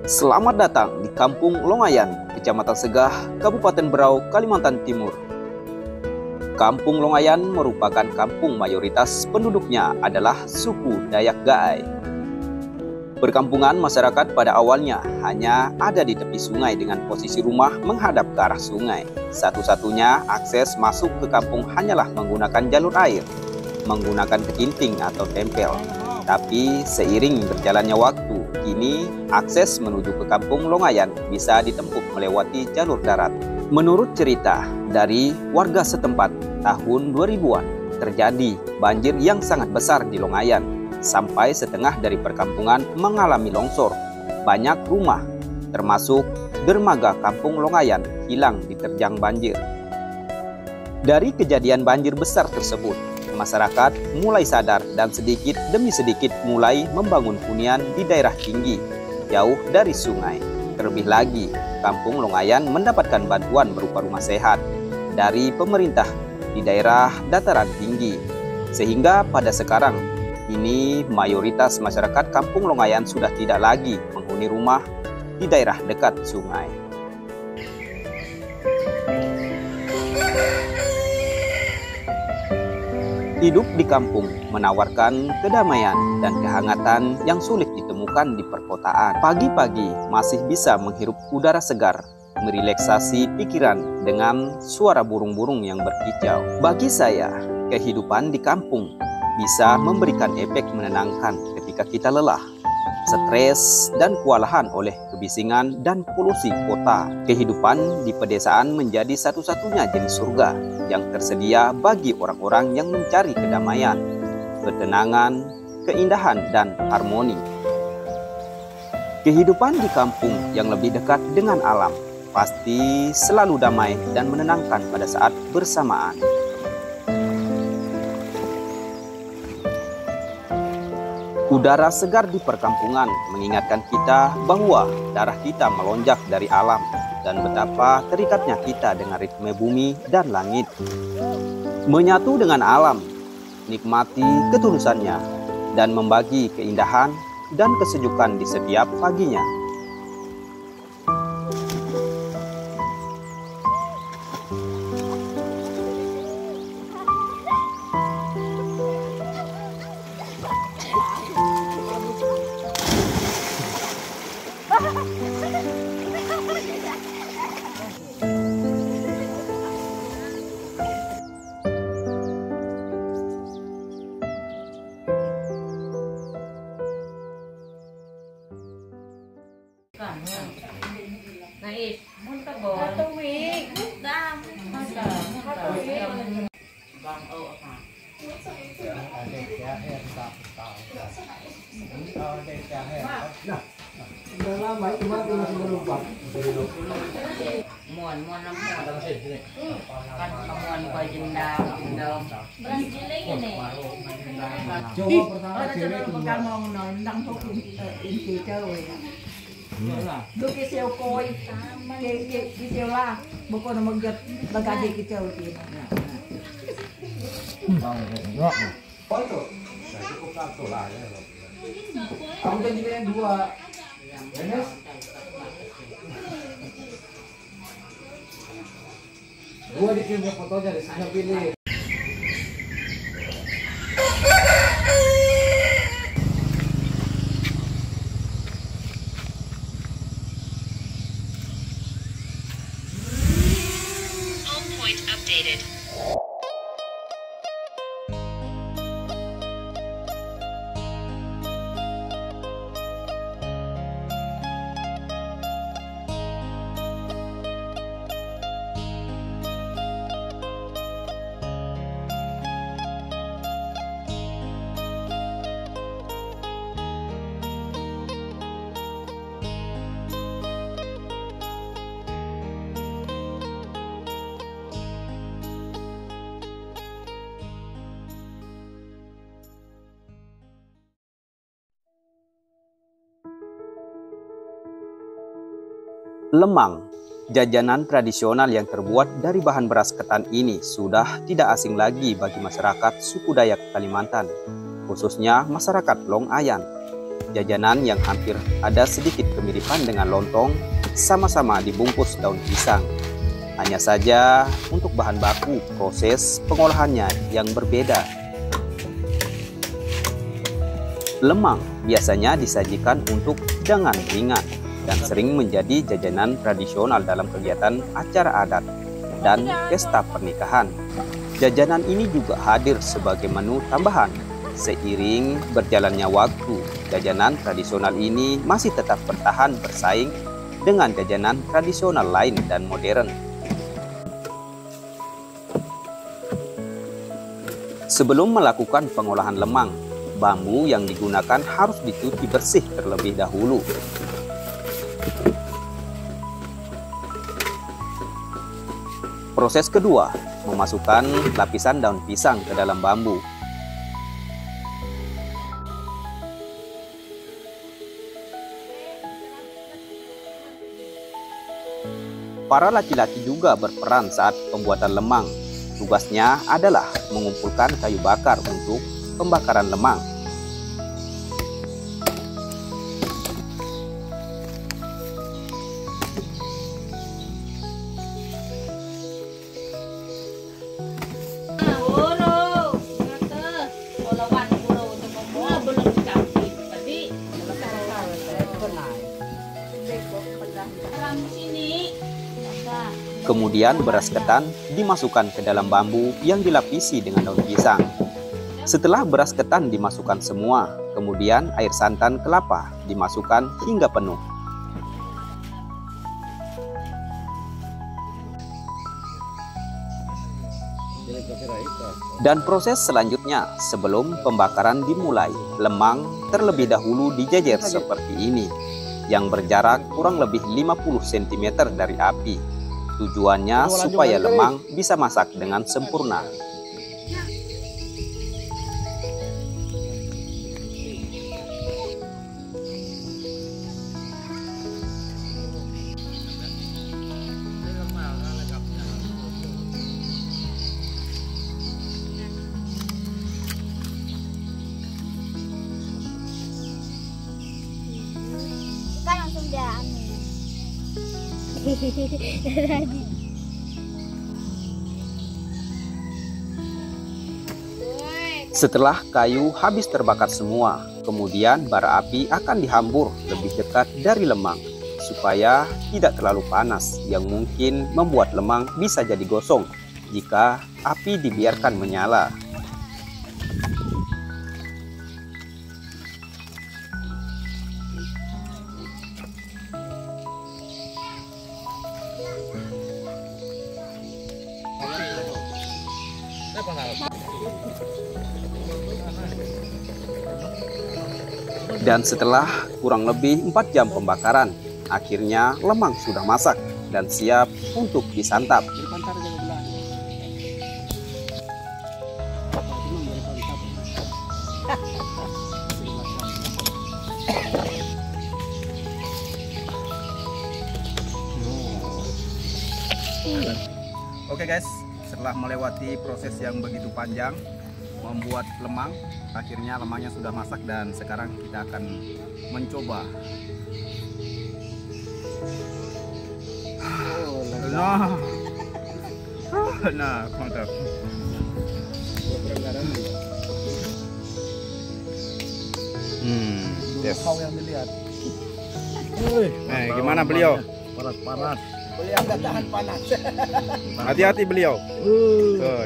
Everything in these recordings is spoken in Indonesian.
Selamat datang di Kampung Longayan, Kecamatan Segah, Kabupaten Berau, Kalimantan Timur. Kampung Longayan merupakan kampung mayoritas penduduknya adalah suku Dayak Gaai. Perkampungan masyarakat pada awalnya hanya ada di tepi sungai dengan posisi rumah menghadap ke arah sungai. Satu-satunya akses masuk ke kampung hanyalah menggunakan jalur air, menggunakan ketinting atau tempel. Tapi seiring berjalannya waktu, kini akses menuju ke Kampung Longayan bisa ditempuh melewati jalur darat. Menurut cerita dari warga setempat, tahun 2000-an terjadi banjir yang sangat besar di Longayan. Sampai setengah dari perkampungan mengalami longsor. Banyak rumah, termasuk dermaga Kampung Longayan, hilang diterjang banjir. Dari kejadian banjir besar tersebut, masyarakat mulai sadar dan sedikit demi sedikit mulai membangun hunian di daerah tinggi, jauh dari sungai. Terlebih lagi, Kampung Longayan mendapatkan bantuan berupa rumah sehat dari pemerintah di daerah dataran tinggi. Sehingga pada sekarang ini mayoritas masyarakat Kampung Longayan sudah tidak lagi menghuni rumah di daerah dekat sungai. Hidup di kampung menawarkan kedamaian dan kehangatan yang sulit ditemukan di perkotaan. Pagi-pagi masih bisa menghirup udara segar, merelaksasi pikiran dengan suara burung-burung yang berkicau. Bagi saya, kehidupan di kampung bisa memberikan efek menenangkan ketika kita lelah, stres, dan kewalahan oleh kebisingan dan polusi kota. Kehidupan di pedesaan menjadi satu-satunya jenis surga yang tersedia bagi orang-orang yang mencari kedamaian, ketenangan, keindahan, dan harmoni. Kehidupan di kampung yang lebih dekat dengan alam pasti selalu damai dan menenangkan pada saat bersamaan. Udara segar di perkampungan mengingatkan kita bahwa darah kita melonjak dari alam dan betapa terikatnya kita dengan ritme bumi dan langit. Menyatu dengan alam, nikmati ketulusannya, dan membagi keindahan dan kesejukan di setiap paginya. Nais, mun ka bon. Katuwig, dam. Bang o ka. Muan lam kan kamuan ko jinda dom. Giling ini. Coba pertama cewek kan mau nendang hukum inti cewek. Lu kisah koi, kisah lah, bukan mengget bagasi kisah ini. Kamu kan juga yang dua, Dennis. Dua dikirim fotonya di sana pilih. Updated. Lemang, jajanan tradisional yang terbuat dari bahan beras ketan ini sudah tidak asing lagi bagi masyarakat suku Dayak Kalimantan, khususnya masyarakat Longayan. jajanan yang hampir ada sedikit kemiripan dengan lontong, sama-sama dibungkus daun pisang. Hanya saja untuk bahan baku, proses pengolahannya yang berbeda. Lemang biasanya disajikan untuk hidangan ringan dan sering menjadi jajanan tradisional dalam kegiatan acara adat dan pesta pernikahan. Jajanan ini juga hadir sebagai menu tambahan. Seiring berjalannya waktu, jajanan tradisional ini masih tetap bertahan bersaing dengan jajanan tradisional lain dan modern. Sebelum melakukan pengolahan lemang, bambu yang digunakan harus dicuci bersih terlebih dahulu. Proses kedua, memasukkan lapisan daun pisang ke dalam bambu. Para laki-laki juga berperan saat pembuatan lemang. Tugasnya adalah mengumpulkan kayu bakar untuk pembakaran lemang. Kemudian beras ketan dimasukkan ke dalam bambu yang dilapisi dengan daun pisang. Setelah beras ketan dimasukkan semua, kemudian air santan kelapa dimasukkan hingga penuh. Dan proses selanjutnya, sebelum pembakaran dimulai, lemang terlebih dahulu dijejer seperti ini, yang berjarak kurang lebih 50 cm dari api. Tujuannya supaya lemang bisa masak dengan sempurna. Kan langsung dia Setelah kayu habis terbakar semua, kemudian bara api akan dihambur lebih dekat dari lemang supaya tidak terlalu panas yang mungkin membuat lemang bisa jadi gosong jika api dibiarkan menyala. Dan setelah kurang lebih 4 jam pembakaran, akhirnya lemang sudah masak dan siap untuk disantap. Oke guys, setelah melewati proses yang begitu panjang membuat lemang, akhirnya lemangnya sudah masak dan sekarang kita akan mencoba. Nah, mantap. Yes. Yang dilihat. Gimana beliau? Panas-panas. Beliau nggak tahan panas. Hati-hati beliau.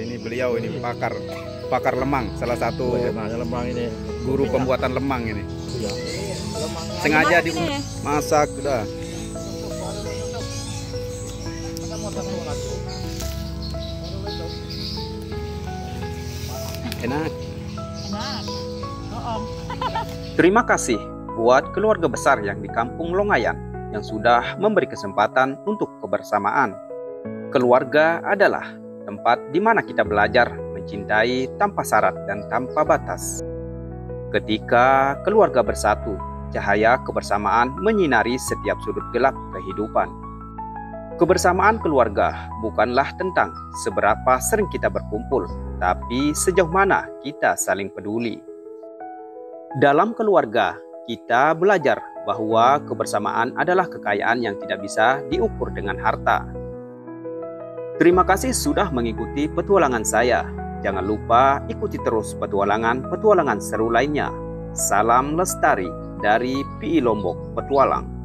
Ini beliau ini pakar lemang, salah satu lemang ini guru pembuatan lemang ini. Sengaja dimasak udah. Enak. Terima kasih buat keluarga besar yang di Kampung Longayan yang sudah memberi kesempatan untuk kebersamaan. Keluarga adalah tempat di mana kita belajar mencintai tanpa syarat dan tanpa batas. Ketika keluarga bersatu, cahaya kebersamaan menyinari setiap sudut gelap kehidupan. Kebersamaan keluarga bukanlah tentang seberapa sering kita berkumpul, tapi sejauh mana kita saling peduli. Dalam keluarga, Kita belajar bahwa kebersamaan adalah kekayaan yang tidak bisa diukur dengan harta. Terima kasih sudah mengikuti petualangan saya. Jangan lupa ikuti terus petualangan seru lainnya. Salam lestari dari PI Lombok Petualang.